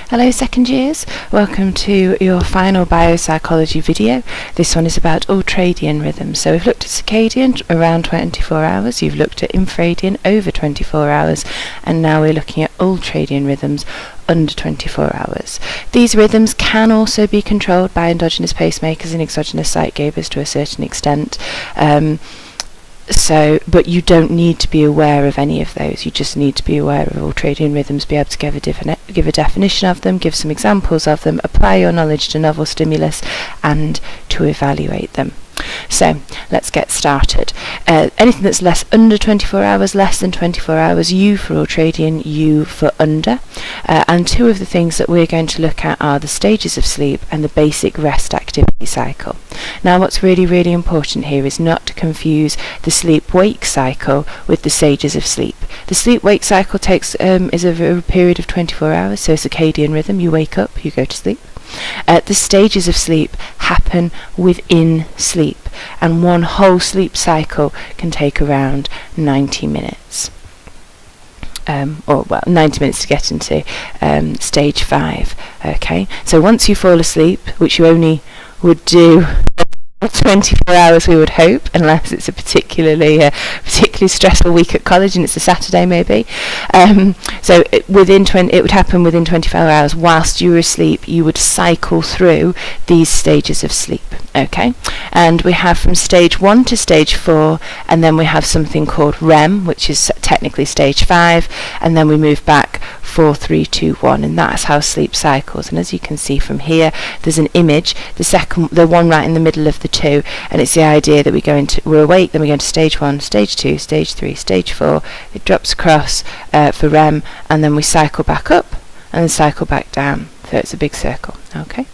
Hello second years, welcome to your final biopsychology video. This one is about Ultradian rhythms. So we've looked at circadian around 24 hours, you've looked at infradian over 24 hours, and now we're looking at Ultradian rhythms under 24 hours. These rhythms can also be controlled by endogenous pacemakers and exogenous site gabers to a certain extent. But you don't need to be aware of any of those. You just need to be aware of Ultradian rhythms, be able to give a definition of them, give some examples of them, apply your knowledge to novel stimulus, and to evaluate them. So let's get started. Anything that's under 24 hours, less than 24 hours, U for Ultradian, U for under. And two of the things that we're going to look at are the stages of sleep and the basic rest activity cycle. Now what's really, really important here is not to confuse the sleep-wake cycle with the stages of sleep. The sleep-wake cycle is over a period of 24 hours, so a circadian rhythm, you wake up, you go to sleep. The stages of sleep happen within sleep, and one whole sleep cycle can take around 90 minutes. 90 minutes to get into stage 5. Okay, so once you fall asleep, which you only would do 24 hours, we would hope, unless it's a particularly stressful week at college and it's a Saturday maybe. So it would happen within 24 hours. Whilst you were asleep, you would cycle through these stages of sleep. Okay, and we have from stage 1 to stage 4, and then we have something called REM, which is technically stage 5, and then we move back 4, 3, 2, 1, and that's how sleep cycles. And as you can see from here, there's an image, the one right in the middle of the two, and it's the idea that we're awake, then we go into stage 1, stage 2, stage 3, stage 4, it drops across for REM, and then we cycle back up and then cycle back down, so it's a big circle. Okay.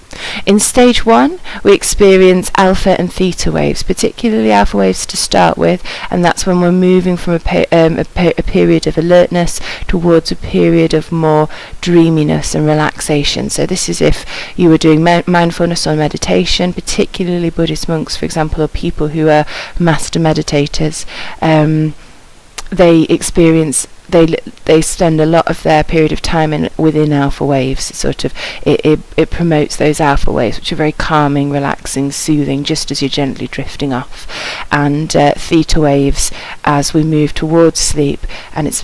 In stage 1, we experience alpha and theta waves, particularly alpha waves to start with, and that's when we're moving from a period of alertness towards a period of more dreaminess and relaxation. So this is if you were doing mindfulness or meditation, particularly Buddhist monks, for example, or people who are master meditators. They spend a lot of their period of time within alpha waves. It promotes those alpha waves, which are very calming, relaxing, soothing, just as you're gently drifting off. And theta waves as we move towards sleep,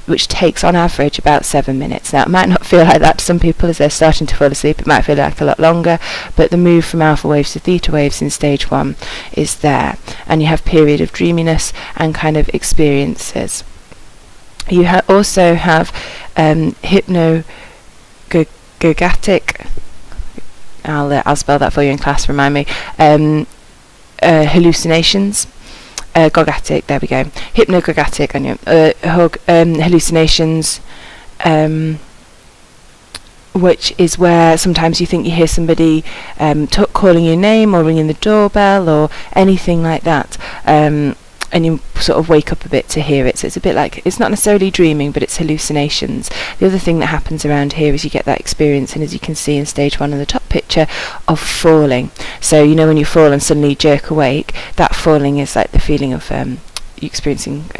which takes on average about 7 minutes. Now it might not feel like that to some people as they're starting to fall asleep. It might feel like a lot longer, but the move from alpha waves to theta waves in stage 1 is there, and you have period of dreaminess and kind of experiences. You also have hypnagogic, I'll spell that for you in class, remind me, hallucinations, gogatic, there we go, hypnagogic, hallucinations, which is where sometimes you think you hear somebody calling your name or ringing the doorbell or anything like that. And you sort of wake up a bit to hear it. So it's a bit like, it's not necessarily dreaming, but it's hallucinations. The other thing that happens around here is you get that experience, and as you can see in stage 1 in the top picture, of falling. So you know when you fall and suddenly jerk awake, that falling is like the feeling of you experiencing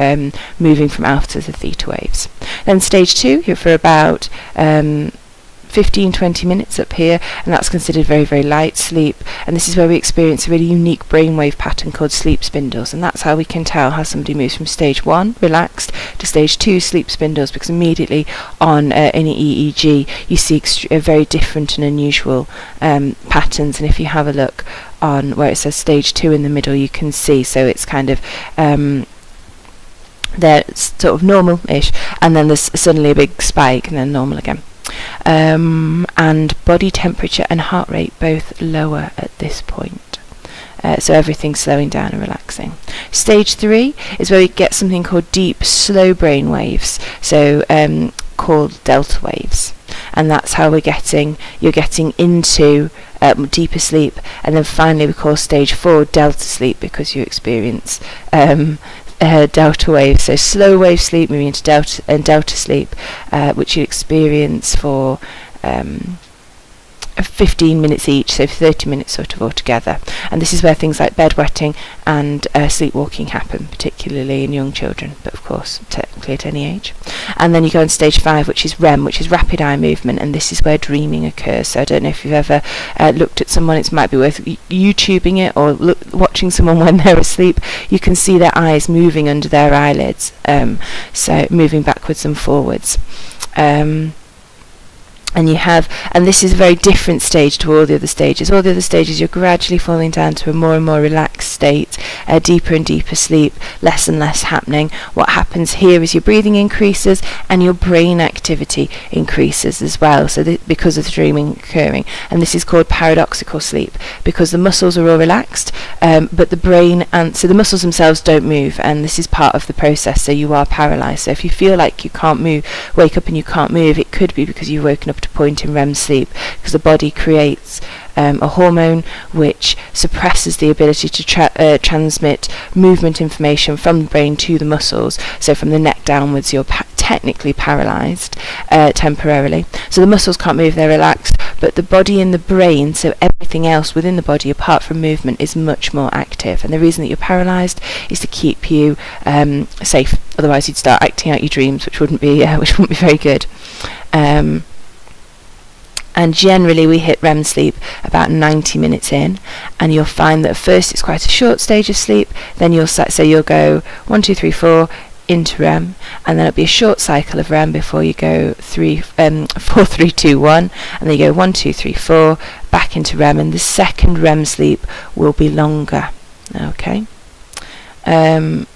moving from alpha to theta waves. Then stage 2, you're for about 15-20 minutes up here, and that's considered very, very light sleep, and this is where we experience a really unique brainwave pattern called sleep spindles, and that's how we can tell how somebody moves from stage 1 relaxed to stage 2 sleep spindles, because immediately on any EEG you see very different and unusual patterns. And if you have a look on where it says stage 2 in the middle, you can see, so it's kind of they're sort of normal-ish, and then there's suddenly a big spike and then normal again. And body temperature and heart rate both lower at this point. So everything's slowing down and relaxing. Stage 3 is where we get something called deep, slow brain waves, so called delta waves. And that's how you're getting into deeper sleep. And then finally we call stage 4 delta sleep, because you experience delta waves, so slow wave sleep moving into delta sleep, which you experience for 15 minutes each, so 30 minutes sort of altogether. And this is where things like bedwetting and sleepwalking happen, particularly in young children, but of course technically at any age. And then you go on stage 5, which is REM, which is rapid eye movement, and this is where dreaming occurs. So I don't know if you've ever looked at someone, it might be worth YouTubing it or watching someone when they're asleep. You can see their eyes moving under their eyelids, so moving backwards and forwards. And this is a very different stage to all the other stages. All the other stages, you're gradually falling down to a more and more relaxed state, deeper and deeper sleep, less and less happening. What happens here is your breathing increases and your brain activity increases as well, so because of the dreaming occurring. And this is called paradoxical sleep, because the muscles are all relaxed, but the brain, and so the muscles themselves don't move, and this is part of the process, so you are paralysed. So if you feel like you can't move, wake up and you can't move, it could be because you've woken up to point in REM sleep, because the body creates a hormone which suppresses the ability to transmit movement information from the brain to the muscles. So from the neck downwards, you're technically paralysed temporarily. So the muscles can't move, they're relaxed, but the body and the brain, so everything else within the body apart from movement, is much more active. And the reason that you're paralysed is to keep you safe. Otherwise you'd start acting out your dreams, which wouldn't be very good. And generally we hit REM sleep about 90 minutes in, and you'll find that at first it's quite a short stage of sleep. Then you'll go 1, 2, 3, 4 into REM, and then it'll be a short cycle of REM before you go 4, 3, 2, 1, and then you go 1, 2, 3, 4 back into REM, and the second REM sleep will be longer. Okay. So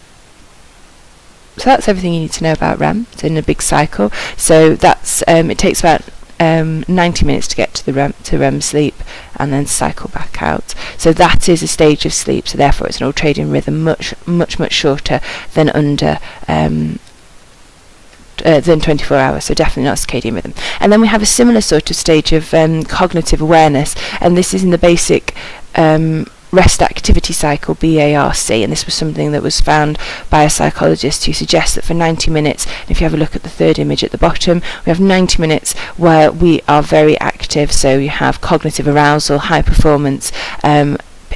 that's everything you need to know about REM. It's in a big cycle. So that's it takes about 90 minutes to get to REM sleep, and then cycle back out. So that is a stage of sleep. So therefore, it's an ultradian rhythm, much shorter than under than 24 hours. So definitely not a circadian rhythm. And then we have a similar sort of stage of cognitive awareness, and this is in the basic rest activity cycle, BARC, and this was something that was found by a psychologist who suggests that for 90 minutes, if you have a look at the third image at the bottom, we have 90 minutes where we are very active. So you have cognitive arousal, high performance,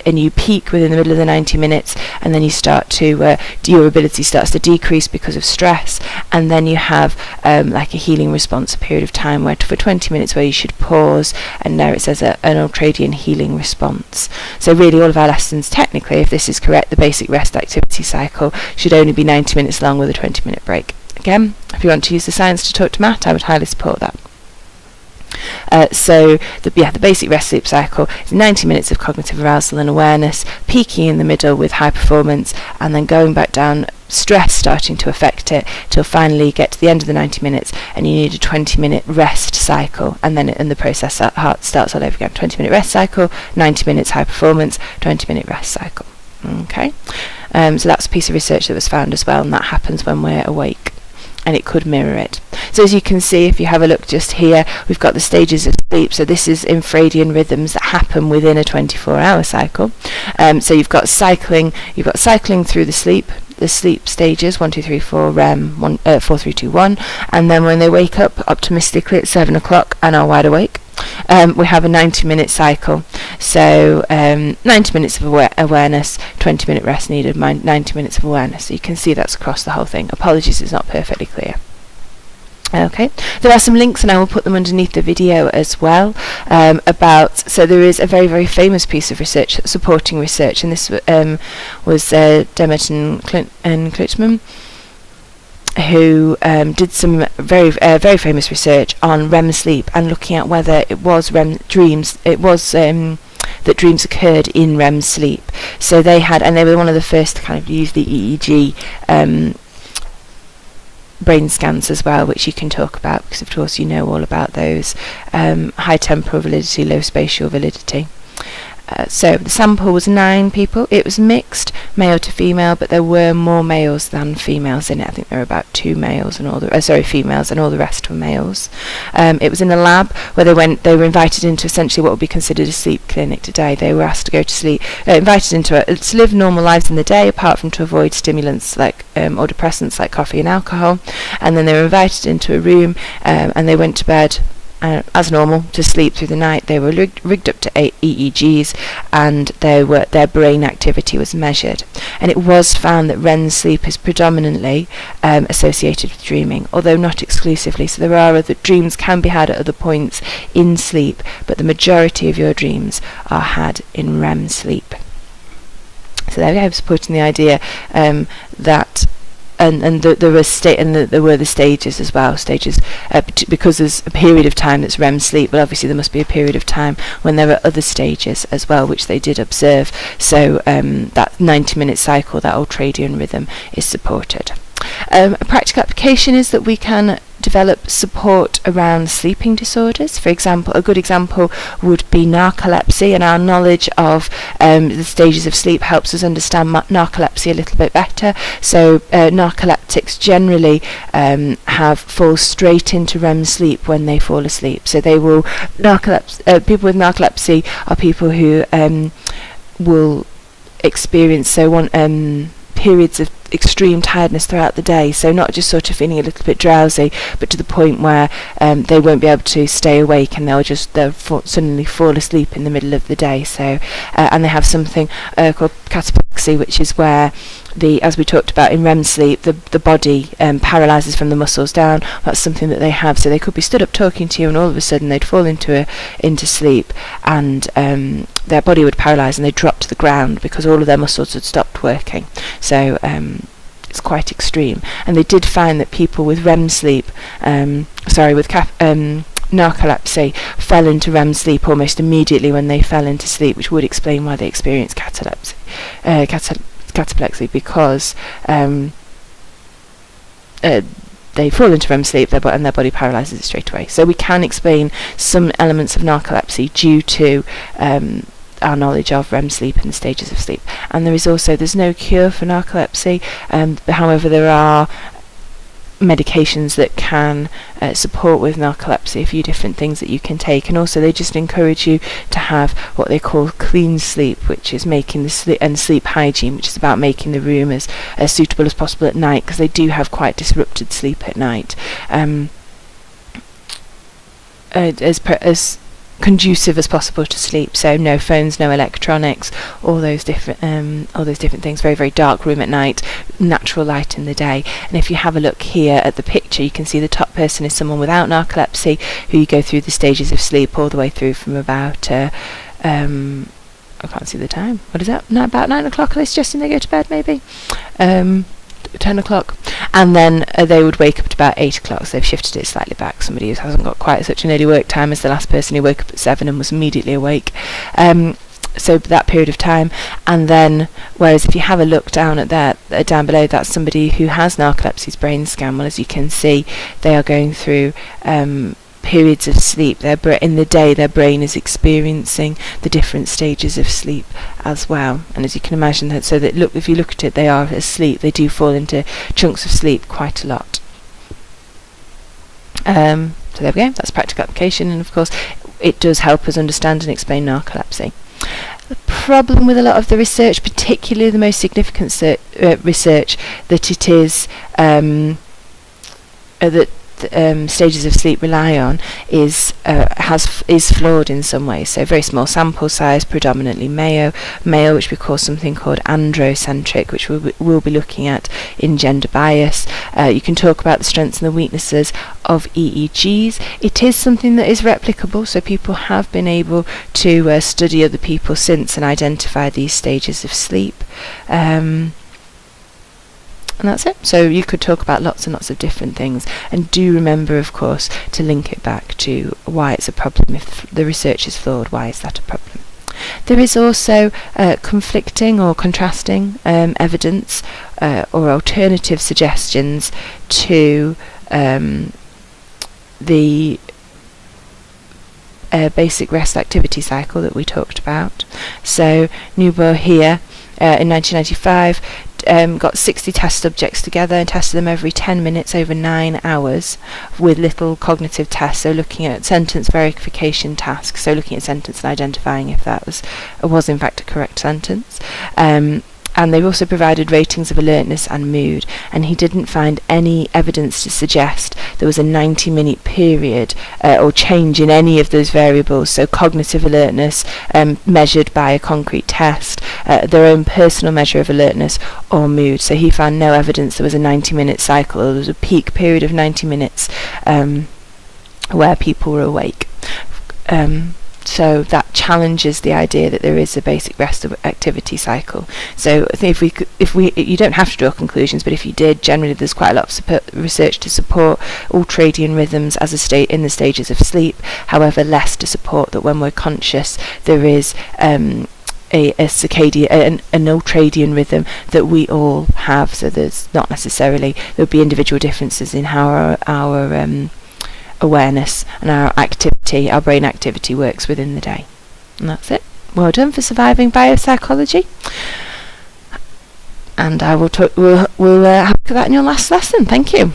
and you peak within the middle of the 90 minutes, and then you start to your ability starts to decrease because of stress, and then you have like a healing response, a period of time where for 20 minutes where you should pause, and there it says an ultradian healing response. So really all of our lessons, technically, if this is correct, the basic rest activity cycle should only be 90 minutes long with a 20-minute break. Again, if you want to use the science to talk to Matt, I would highly support that. So the basic rest sleep cycle is 90 minutes of cognitive arousal and awareness, peaking in the middle with high performance, and then going back down, stress starting to affect it, till finally get to the end of the 90 minutes and you need a 20-minute rest cycle, and then the process starts all over again. 20-minute rest cycle, 90 minutes high performance, 20-minute rest cycle. Okay, so that's a piece of research that was found as well, and that happens when we're awake, and it could mirror it. So as you can see, if you have a look just here, we've got the stages of sleep. So this is infradian rhythms that happen within a 24-hour cycle. So you've got cycling through the sleep stages, 1, 2, 3, 4 REM, 4, 3, 2, 1, and then when they wake up optimistically at 7 o'clock and are wide awake, we have a 90-minute cycle. So 90 minutes of awareness, 20-minute rest needed, 90 minutes of awareness. So you can see that's across the whole thing. Apologies, it's not perfectly clear. Okay, there are some links, and I will put them underneath the video as well, so there is a very, very famous piece of research supporting research, and this was Demet and Klitschman, who did some very famous research on REM sleep and looking at whether it was that dreams occurred in REM sleep. So they were one of the first to kind of use the EEG brain scans as well, which you can talk about because of course you know all about those. High temporal validity, low spatial validity. So the sample was 9 people. It was mixed, male to female, but there were more males than females in it. I think there were about 2 females, and all the rest were males. It was in a lab where they were invited into essentially what would be considered a sleep clinic today. They were asked to go to sleep, invited to live normal lives in the day, apart from to avoid stimulants like or depressants like coffee and alcohol. And then they were invited into a room, and they went to bed as normal to sleep through the night. They were rigged up to 8 EEGs, and their brain activity was measured. And it was found that REM sleep is predominantly associated with dreaming, although not exclusively. So there are other dreams can be had at other points in sleep, but the majority of your dreams are had in REM sleep. So there we go, supporting the idea that there were the stages as well. Stages because there's a period of time that's REM sleep, but obviously there must be a period of time when there are other stages as well, which they did observe. So that 90-minute cycle, that ultradian rhythm, is supported. A practical application is that we can develop support around sleeping disorders. For example, a good example would be narcolepsy, and our knowledge of the stages of sleep helps us understand narcolepsy a little bit better. So narcoleptics generally fall straight into REM sleep when they fall asleep. So they will people with narcolepsy are people who will experience periods of extreme tiredness throughout the day, so not just sort of feeling a little bit drowsy, but to the point where they won't be able to stay awake, and they'll suddenly fall asleep in the middle of the day. So and they have something called cataplexy, which is where as we talked about in REM sleep, the body paralyzes from the muscles down. That's something that they have. So they could be stood up talking to you, and all of a sudden they'd fall into sleep, and their body would paralyze and they'd drop to the ground because all of their muscles had stopped working. So it's quite extreme. And they did find that people with REM sleep, narcolepsy, fell into REM sleep almost immediately when they fell into sleep, which would explain why they experienced cataplexy, because they fall into REM sleep and their body paralyzes it straight away. So we can explain some elements of narcolepsy due to our knowledge of REM sleep and the stages of sleep. And there's no cure for narcolepsy, however there are medications that can support with narcolepsy, a few different things that you can take. And also they just encourage you to have what they call clean sleep, which is making the sleep, and sleep hygiene, which is about making the room as suitable as possible at night, because they do have quite disrupted sleep at night, as conducive as possible to sleep. So no phones, no electronics, all those different things. Very, very dark room at night, natural light in the day. And if you have a look here at the picture, you can see the top person is someone without narcolepsy, who you go through the stages of sleep all the way through from about I can't see the time. What is that? About 9 o'clock. Are they suggesting they go to bed? Maybe 10 o'clock, and then they would wake up at about 8 o'clock. So they've shifted it slightly back. Somebody who hasn't got quite such an early work time as the last person who woke up at 7 and was immediately awake. So that period of time. And then, whereas if you have a look down at that, down below, that's somebody who has narcolepsy's brain scan. Well, as you can see, they are going through periods of sleep. In the day, their brain is experiencing the different stages of sleep as well. And as you can imagine, if you look at it, they are asleep. They do fall into chunks of sleep quite a lot. So there we go. That's practical application, and of course, it does help us understand and explain narcolepsy. The problem with a lot of the research, particularly the most significant research, that it is that stages of sleep rely on is flawed in some ways. So very small sample size, predominantly male, which we call something called androcentric, which we'll be looking at in gender bias. You can talk about the strengths and the weaknesses of EEGs. It is something that is replicable, so people have been able to study other people since and identify these stages of sleep. And that's it. So you could talk about lots and lots of different things, and do remember, of course, to link it back to why it's a problem. If the research is flawed, why is that a problem? There is also conflicting or contrasting evidence or alternative suggestions to the basic rest activity cycle that we talked about. So Newbohr here in 1995 got 60 test subjects together and tested them every 10 minutes over 9 hours with little cognitive tests, so looking at sentence verification tasks, so looking at sentence and identifying if that was in fact a correct sentence. And and they also provided ratings of alertness and mood, and he didn't find any evidence to suggest there was a 90-minute period or change in any of those variables, so cognitive alertness measured by a concrete test, their own personal measure of alertness, or mood. So he found no evidence there was a 90-minute cycle, or there was a peak period of 90 minutes where people were awake. So that challenges the idea that there is a basic rest activity cycle. So I think if we, you don't have to draw conclusions, but if you did, generally there's quite a lot of research to support ultradian rhythms as a state in the stages of sleep. However, less to support that when we're conscious, there is a circadian, an ultradian rhythm that we all have. So there's not necessarily, there would be individual differences in how our awareness and our activity, our brain activity, works within the day. And that's it. Well done for surviving biopsychology. And I will we'll have a look at that in your last lesson. Thank you.